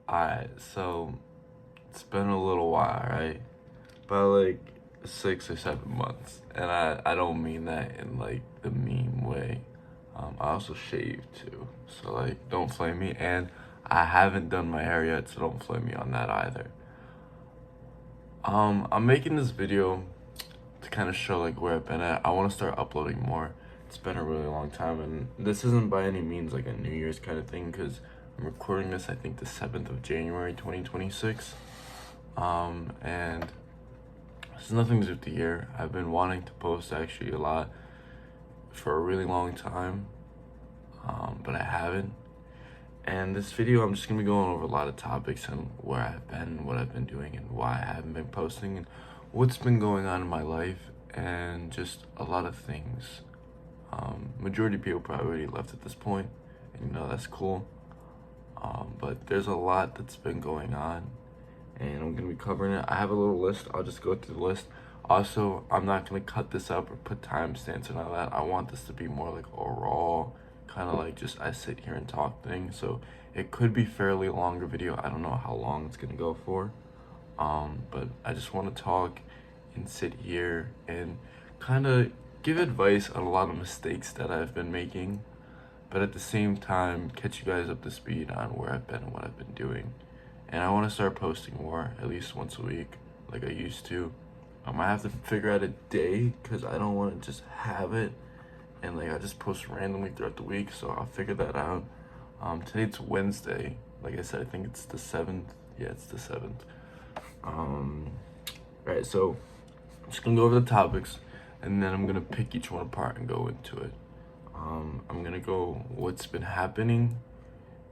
Alright, so it's been a little while, right? About like 6 or 7 months. And I don't mean that in like the meme way. I also shave too. So like don't flame me. And I haven't done my hair yet, so don't flame me on that either. I'm making this video to kind of show like where I've been at. I want to start uploading more. It's been a really long time, and this isn't by any means like a New Year's kind of thing, because I'm recording this I think the 7th of January 2026. And this is nothing to do with the year. I've been wanting to post actually a lot for a really long time, but I haven't. And this video, I'm just gonna be going over a lot of topics and where I've been, what I've been doing, and why I haven't been posting, and what's been going on in my life, and just a lot of things. Majority of people probably already left at this point, and that's cool. But there's a lot that's been going on, and I'm gonna be covering it. I have a little list. I'll just go through the list. Also, I'm not gonna cut this up or put timestamps and all that. I want this to be more like a raw, kind of like just I sit here and talk thing. So it could be fairly longer video. I don't know how long it's gonna go for. But I just want to talk and sit here and kind of give advice on a lot of mistakes that I've been making, but at the same time catch you guys up to speed on where I've been and what I've been doing. And I want to start posting more, at least once a week, like I used to. I have to figure out a day, because I don't want to just have it and like I just post randomly throughout the week, so I'll figure that out. Today it's Wednesday. Like I said, I think it's the 7th. Yeah, it's the 7th. Right, so I'm just gonna go over the topics, and then I'm gonna pick each one apart and go into it. I'm gonna go what's been happening,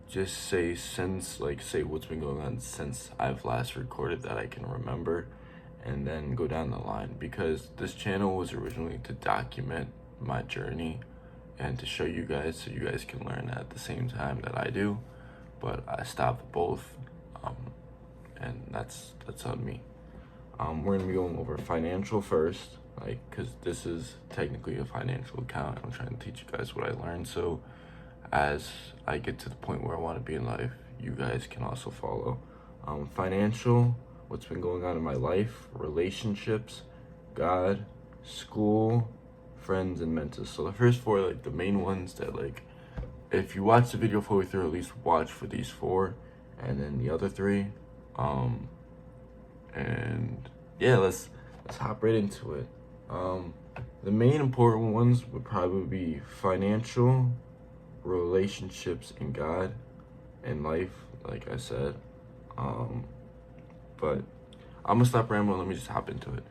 just say what's been going on since I've last recorded that I can remember, and then go down the line, because this channel was originally to document my journey and to show you guys so you guys can learn at the same time that I do, but I stopped both, and that's on me. We're gonna be going over financial first, like, because this is technically a financial account. I'm trying to teach you guys what I learned, so as I get to the point where I want to be in life, you guys can also follow. Financial, what's been going on in my life, relationships, God, school, friends, and mental. So the first four, like the main ones that, like, if you watch the video fully through, at least watch for these four, and then the other three. And yeah, let's hop right into it. The main important ones would probably be financial, relationships, and God, and life, like I said. But I'm gonna stop rambling. Let me just hop into it.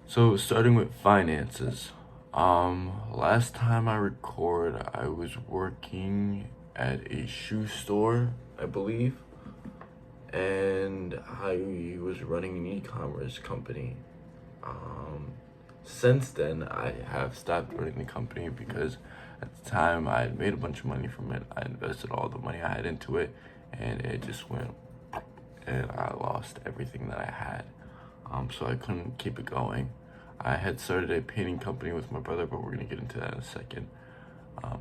So starting with finances. Last time I record, I was working at a shoe store, I believe, and I was running an e-commerce company. Since then, I have stopped running the company because at the time I had made a bunch of money from it. I invested all the money I had into it, and it just went, and I lost everything that I had. So I couldn't keep it going. I had started a painting company with my brother, but we're gonna get into that in a second.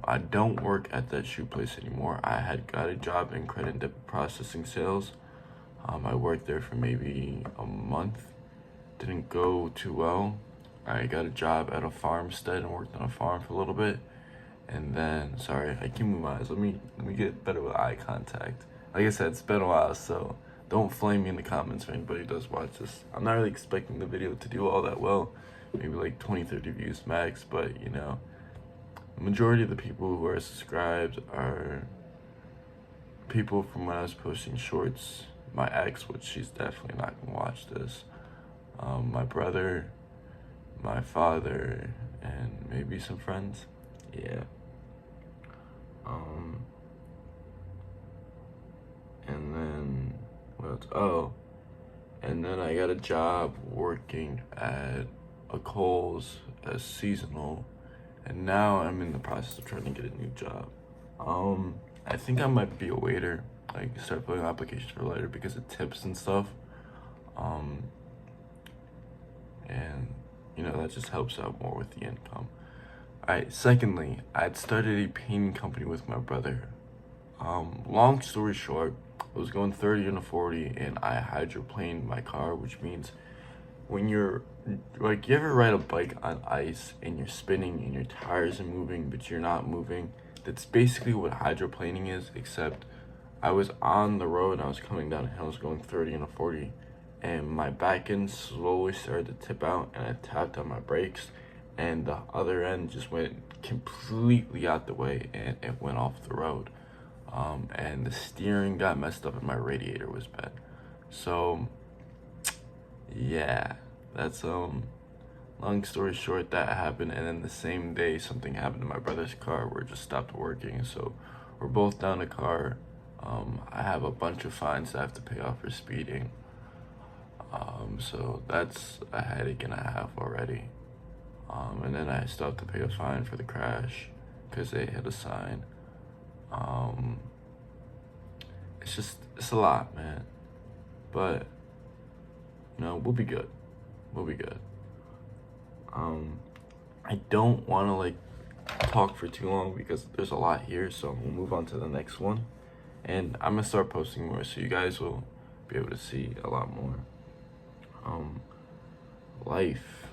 I don't work at that shoe place anymore. I had got a job in credit and debit processing sales. I worked there for maybe a month. Didn't go too well. I got a job at a farmstead and worked on a farm for a little bit. And then, sorry, I keep moving my eyes. Let me get better with eye contact. Like I said, it's been a while, so don't flame me in the comments if anybody does watch this. I'm not really expecting the video to do all that well. Maybe like 20, 30 views max, but the majority of the people who are subscribed are people from when I was posting shorts. My ex, which she's definitely not gonna watch this. My brother, my father, and maybe some friends. Yeah. And then what else? Oh, and then I got a job working at a Kohl's as seasonal, and now I'm in the process of trying to get a new job. I think I might be a waiter, like start filling applications for later because of tips and stuff. And that just helps out more with the income. Alright, secondly, I'd started a painting company with my brother. Long story short, I was going 30 and a 40 and I hydroplaned my car, which means when you're like, you ever ride a bike on ice and you're spinning and your tires are moving, but you're not moving? That's basically what hydroplaning is, except I was on the road and I was coming down a hill, I was going 30 and a 40, and my back end slowly started to tip out, and I tapped on my brakes, and the other end just went completely out the way and it went off the road. And the steering got messed up and my radiator was bad. So, yeah, that's long story short, that happened. And then the same day something happened to my brother's car where it just stopped working, so we're both down a car. I have a bunch of fines that I have to pay off for speeding. So that's a headache and a half already. And then I still have to pay a fine for the crash because they hit a sign. Um, it's a lot, man. But we'll be good. We'll be good. I don't want to like talk for too long because there's a lot here, so we'll move on to the next one. And I'm gonna start posting more, so you guys will be able to see a lot more. Life.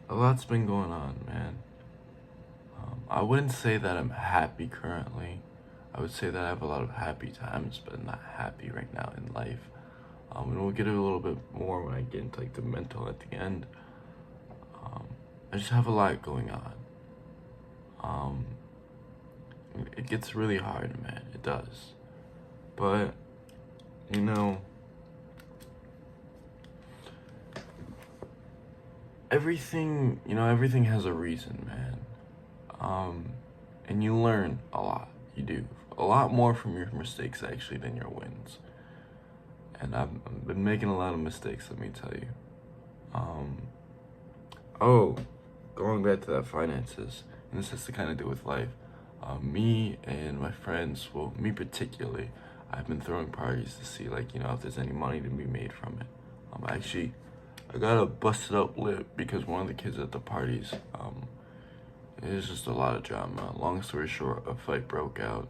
A lot's been going on, man. I wouldn't say that I'm happy currently. I would say that I have a lot of happy times, but I'm not happy right now in life. And we'll get it a little bit more when I get into like the mental at the end. I just have a lot going on. It gets really hard, man. It does. But, everything has a reason, man. And you learn a lot. You do. A lot more from your mistakes, actually, than your wins. And I've been making a lot of mistakes, let me tell you. Going back to that finances, and this has to kind of do with life. Me and my friends, well, me particularly, I've been throwing parties to see, like, if there's any money to be made from it. I got a busted up lip because one of the kids at the parties, it was just a lot of drama. Long story short, a fight broke out.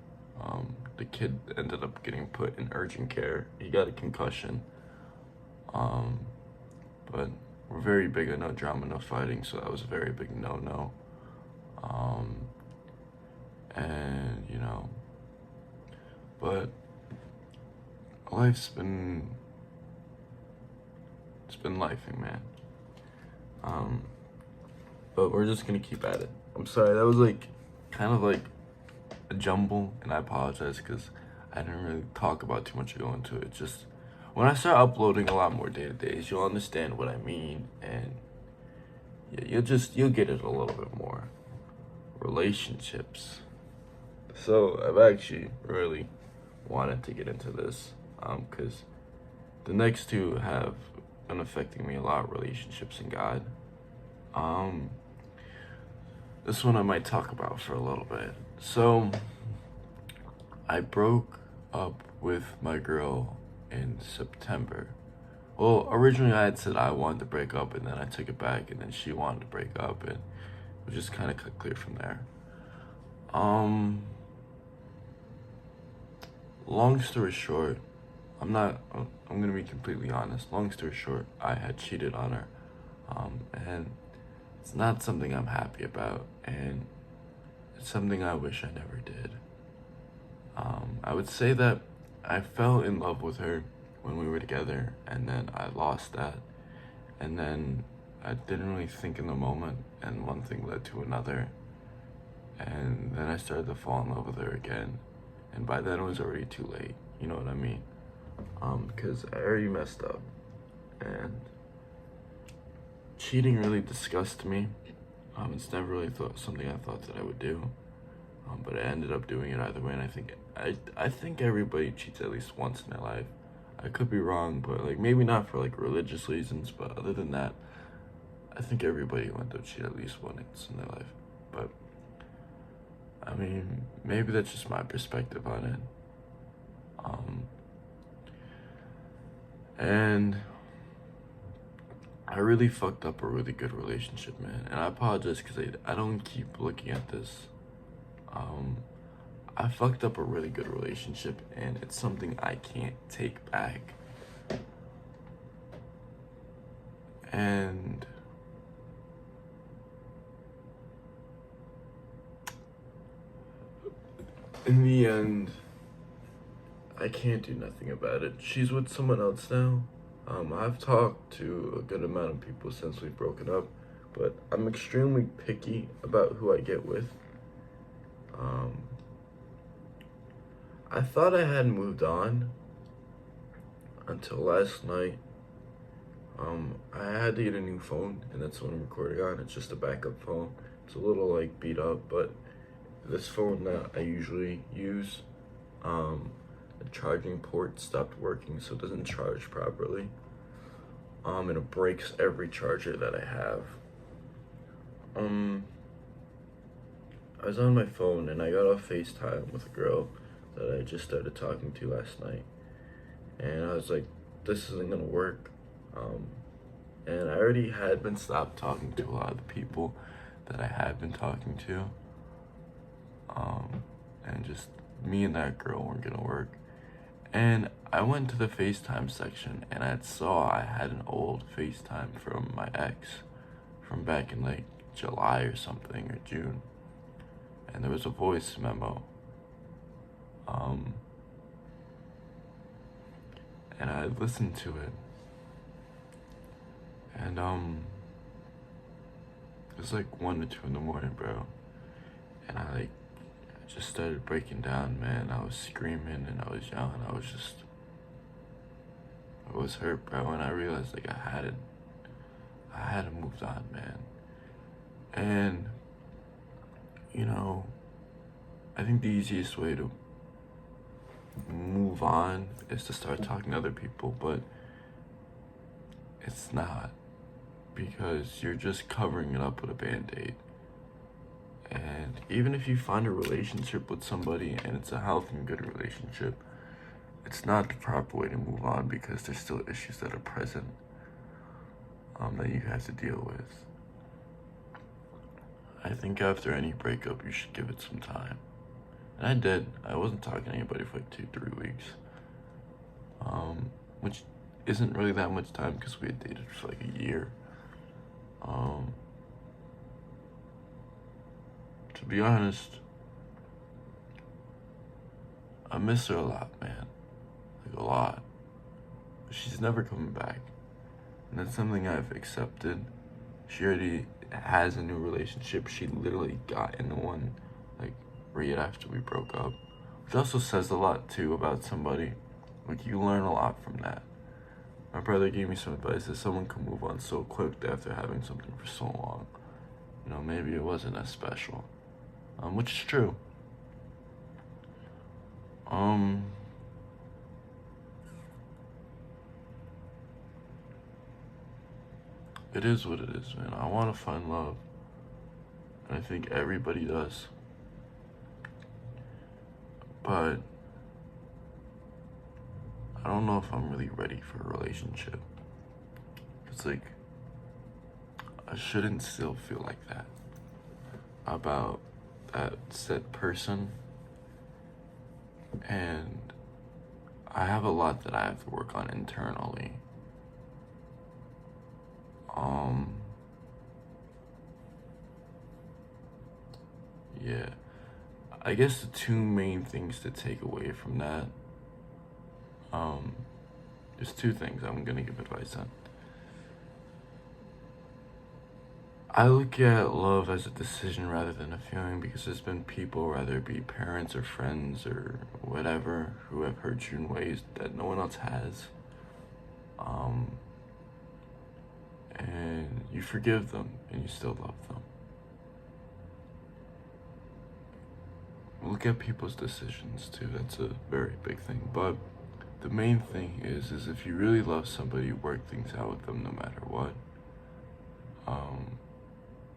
The kid ended up getting put in urgent care. He got a concussion. But we're very big on no drama, no fighting, so that was a very big no-no. And, but life's been, it's been lifing, man. But we're just gonna keep at it. I'm sorry, that was like, kind of like a jumble, and I apologize because I didn't really talk about too much or go into it. Just when I start uploading a lot more day-to-days, you'll understand what I mean, and yeah, you'll get it a little bit more. Relationships. So I've actually really wanted to get into this, because the next two have been affecting me a lot, relationships and God. This one I might talk about for a little bit. So, I broke up with my girl in September. Well, originally I had said I wanted to break up, and then I took it back, and then she wanted to break up, and it was just kind of cut clear from there. Long story short, I'm gonna be completely honest. Long story short, I had cheated on her. And it's not something I'm happy about, and it's something I wish I never did. I would say that I fell in love with her when we were together, and then I lost that, and then I didn't really think in the moment, and one thing led to another, and then I started to fall in love with her again, and by then it was already too late, you know what I mean? Because I already messed up, and cheating really disgusts me. It's never really something I thought that I would do, but I ended up doing it either way, and I think everybody cheats at least once in their life. I could be wrong, but like maybe not for like religious reasons, but other than that, I think everybody went to cheat at least once in their life. But I mean, maybe that's just my perspective on it. And I really fucked up a really good relationship, man. And I apologize because I don't keep looking at this. Um, I fucked up a really good relationship, and it's something I can't take back. And in the end, I can't do nothing about it. She's with someone else now. I've talked to a good amount of people since we've broken up, but I'm extremely picky about who I get with. Um, I thought I had moved on until last night. I had to get a new phone, and that's what I'm recording on. It's just a backup phone. It's a little like beat up, but this phone that I usually use, the charging port stopped working, so it doesn't charge properly. And it breaks every charger that I have. I was on my phone and I got off FaceTime with a girl that I just started talking to last night, and I was like, this isn't gonna work. And I already had been stopped talking to a lot of the people that I had been talking to. And just me and that girl weren't gonna work. And I went to the FaceTime section and I saw I had an old FaceTime from my ex from back in like July or something, or June. And there was a voice memo. And I listened to it. And it was like 1 to 2 in the morning, bro. And I just started breaking down, man. I was screaming and I was yelling. I was hurt, bro. And I realized like I hadn't moved on, man. And I think the easiest way to move on is to start talking to other people, but it's not, because you're just covering it up with a band-aid. And even if you find a relationship with somebody and it's a healthy and good relationship, it's not the proper way to move on, because there's still issues that are present that you have to deal with. I think after any breakup, you should give it some time. And I did. I wasn't talking to anybody for like 2-3 weeks. Which isn't really that much time because we had dated for like a year. To be honest, I miss her a lot, man. Like a lot. But she's never coming back. And that's something I've accepted. She already has a new relationship. She literally got into one like right after we broke up. Which also says a lot too about somebody. Like, you learn a lot from that. My brother gave me some advice that someone can move on so quick after having something for so long. Maybe it wasn't as special. Which is true. It is what it is, man. I want to find love. And I think everybody does. But I don't know if I'm really ready for a relationship. It's like, I shouldn't still feel like that about that said person. And I have a lot that I have to work on internally. Yeah. I guess the two main things to take away from that, there's 2 things I'm gonna give advice on. I look at love as a decision rather than a feeling, because there's been people, whether it be parents or friends or whatever, who have hurt you in ways that no one else has. And you forgive them and you still love them. Look at people's decisions too. That's a very big thing. But the main thing is if you really love somebody, you work things out with them no matter what.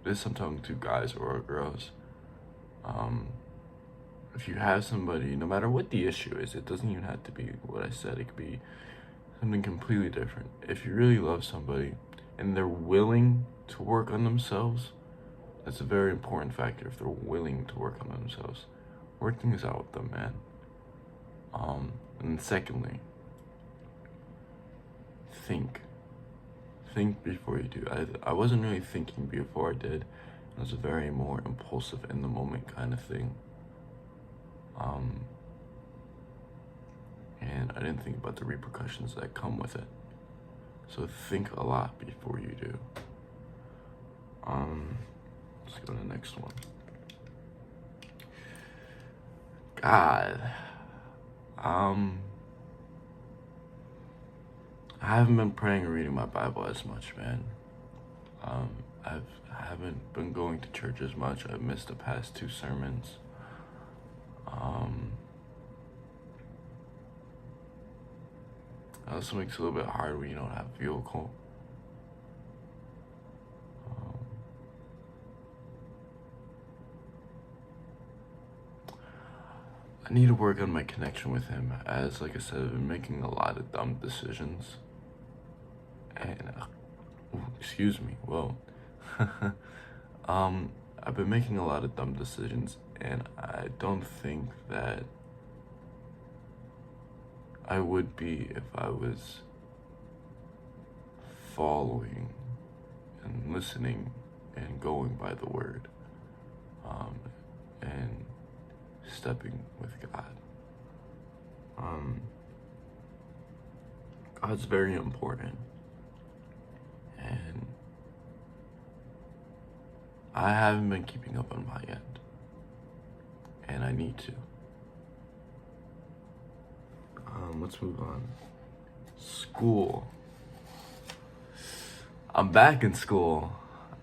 This I'm talking to guys or girls. If you have somebody, no matter what the issue is, it doesn't even have to be what I said. It could be something completely different. If you really love somebody, and they're willing to work on themselves, that's a very important factor. If they're willing to work on themselves, work things out with them, man. And secondly, think before you do. I wasn't really thinking before I did. It was a very more impulsive, in the moment kind of thing. And I didn't think about the repercussions that come with it. So think a lot before you do. Let's go to the next one. God. I haven't been praying or reading my Bible as much, man. I haven't been going to church as much. I've missed the past 2 sermons. It also makes it a little bit hard when you don't have a vehicle. I need to work on my connection with him, as, like I said, I've been making a lot of dumb decisions. And, excuse me, whoa. I've been making a lot of dumb decisions, and I don't think that I would be if I was following and listening and going by the word, and stepping with God. God's very important, and I haven't been keeping up on my end, and I need to. Let's move on. School. I'm back in school.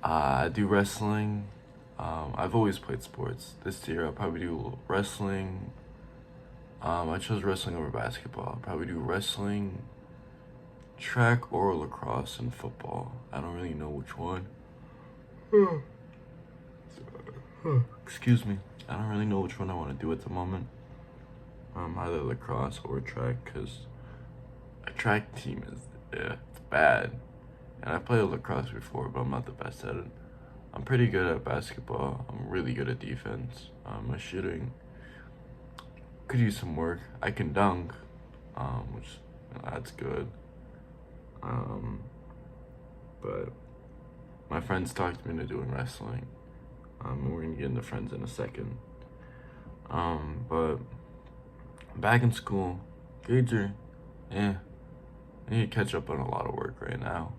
I do wrestling. I've always played sports. This year I'll probably do wrestling. I chose wrestling over basketball. I'll probably do wrestling, track, or lacrosse, and football. I don't really know which one. Excuse me. I don't really know which one I want to do at the moment. Either lacrosse or track, because a track team is it's bad. And I played lacrosse before, but I'm not the best at it. I'm pretty good at basketball. I'm really good at defense. My shooting could use some work. I can dunk, which that's good. But my friends talked me into doing wrestling. We're gonna get into friends in a second. But back in school, grades are, I need to catch up on a lot of work right now.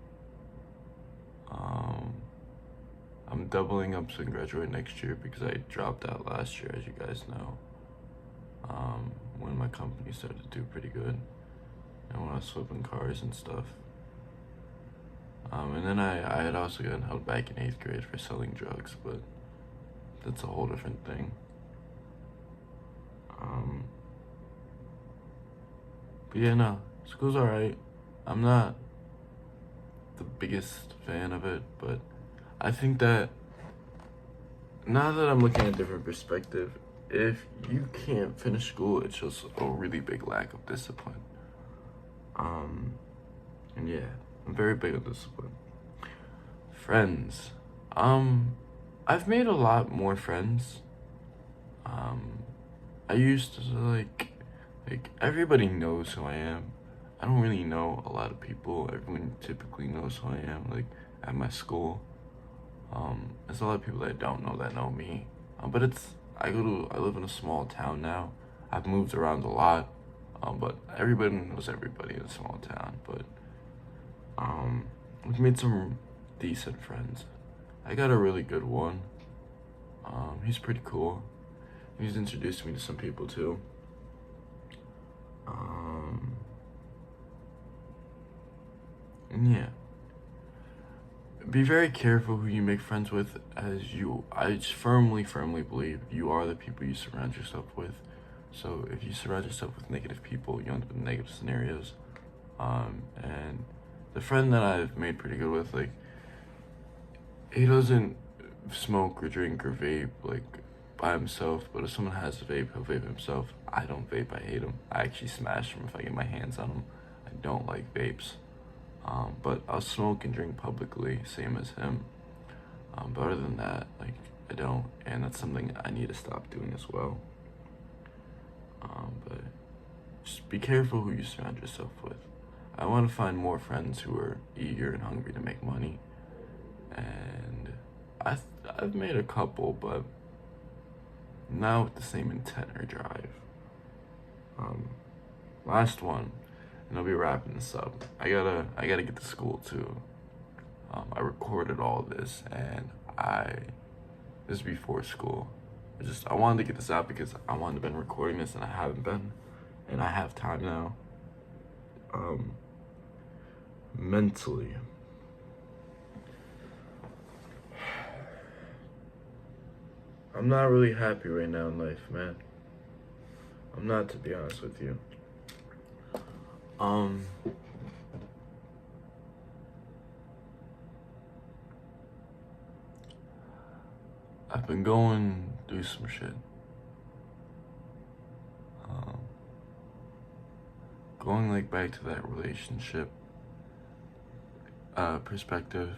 I'm doubling up to graduate next year because I dropped out last year, as you guys know. When my company started to do pretty good, and when I was flipping cars and stuff. And then I had also gotten held back in 8th grade for selling drugs, but that's a whole different thing. But yeah, no, school's alright. I'm not the biggest fan of it, but I think that now that I'm looking at a different perspective, if you can't finish school, it's just a really big lack of discipline. And yeah, I'm very big on discipline. Friends. I've made a lot more friends. I used to like everybody knows who I am. I don't really know a lot of people. Everyone typically knows who I am, like at my school. There's a lot of people that I don't know that know me. But I live in a small town now. I've moved around a lot. But everybody knows everybody in a small town. But we've made some decent friends. I got a really good one. He's pretty cool. He's introduced me to some people too. And yeah, be very careful who you make friends with, as I just firmly believe you are the people you surround yourself with. So if you surround yourself with negative people, you end up in negative scenarios. And the friend that I've made pretty good with, like, he doesn't smoke or drink or vape, like, by himself, but if someone has a vape, he'll vape himself. I don't vape, I hate them. I actually smash them if I get my hands on them. I don't like vapes. But I'll smoke and drink publicly, same as him. But other than that, like, I don't, and that's something I need to stop doing as well. But just be careful who you surround yourself with. I want to find more friends who are eager and hungry to make money, and I've made a couple, but not with the same intent or drive. Last one, and I'll be wrapping this up. I gotta get to school too. I recorded all this, and this is before school. I wanted to get this out because I wanted to been recording this, and I haven't been, and I have time now. Mentally, I'm not really happy right now in life, man. I'm not, to be honest with you. I've been going through some shit. Going like back to that relationship perspective.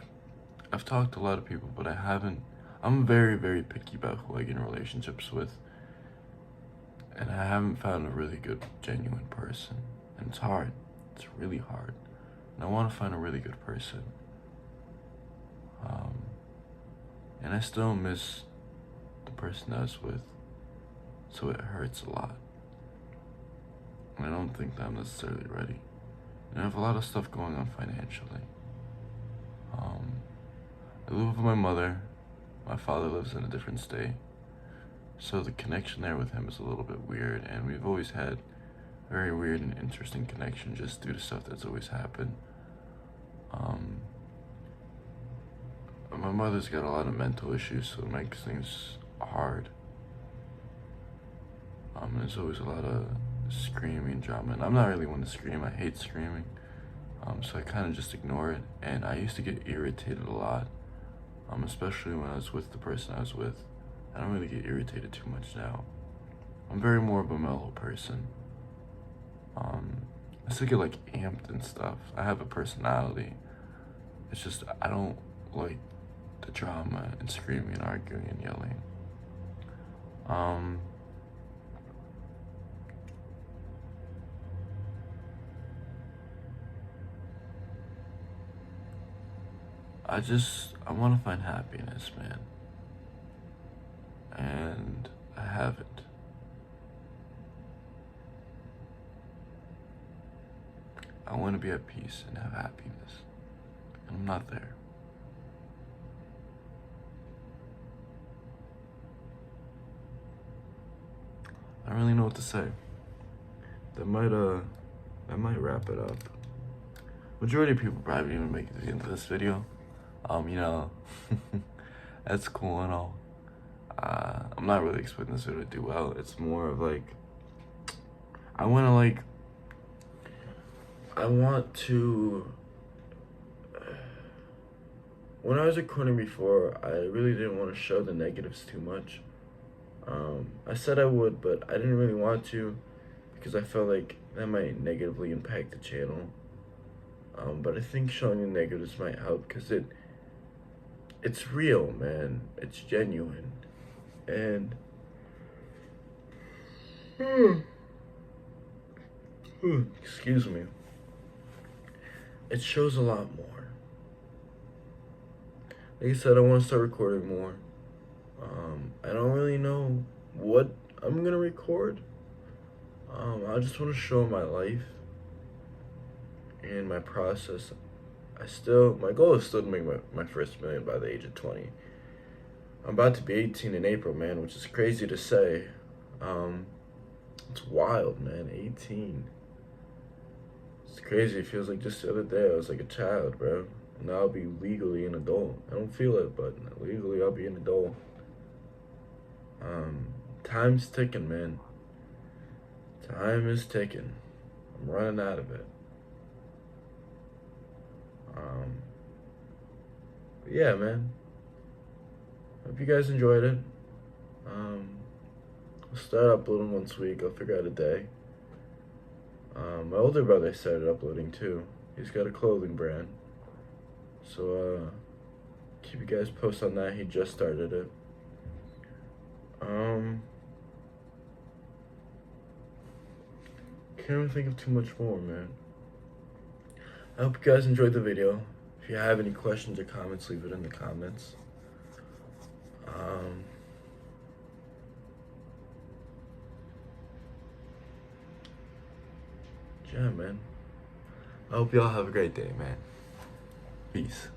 I've talked to a lot of people, but I'm very, very picky about who I get in relationships with. And I haven't found a really good, genuine person. And it's hard. It's really hard. And I want to find a really good person. And I still miss the person I was with. So it hurts a lot. And I don't think that I'm necessarily ready. And I have a lot of stuff going on financially. I live with my mother. My father lives in a different state. So the connection there with him is a little bit weird, and we've always had a very weird and interesting connection just due to stuff that's always happened. My mother's got a lot of mental issues, so it makes things hard. There's always a lot of screaming drama, and I'm not really one to scream. I hate screaming, so I kind of just ignore it. And I used to get irritated a lot, especially when I was with the person I was with. I don't really get irritated too much now. I'm very more of a mellow person. I still get like amped and stuff. I have a personality. It's just I don't like the drama and screaming and arguing and yelling. I want to find happiness, man. And I haven't. I want to be at peace and have happiness. And I'm not there. I don't really know what to say. That might wrap it up. Majority of people probably didn't even make it into this video. That's cool and all. I'm not really expecting this video to do well. It's more of like, I want to, when I was recording before, I really didn't want to show the negatives too much. I said I would, but I didn't really want to because I felt like that might negatively impact the channel. But I think showing the negatives might help because it's real, man. It's genuine. And excuse me. It shows a lot more. Like I said, I want to start recording more. I don't really know what I'm gonna record. I just want to show my life and my process. My goal is still to make my first million by the age of 20. I'm about to be 18 in April, man, which is crazy to say. It's wild, man, 18. It's crazy, it feels like just the other day I was like a child, bro. Now I'll be legally an adult. I don't feel it, but legally I'll be an adult. Time's ticking, man. Time is ticking. I'm running out of it. But yeah, man. Hope you guys enjoyed it. I'll start uploading once a week. I'll figure out a day. My older brother started uploading too. He's got a clothing brand. So keep you guys posted on that. He just started it. Can't really think of too much more, man. I hope you guys enjoyed the video. If you have any questions or comments, leave it in the comments. Yeah, man. I hope y'all have a great day, man. Peace.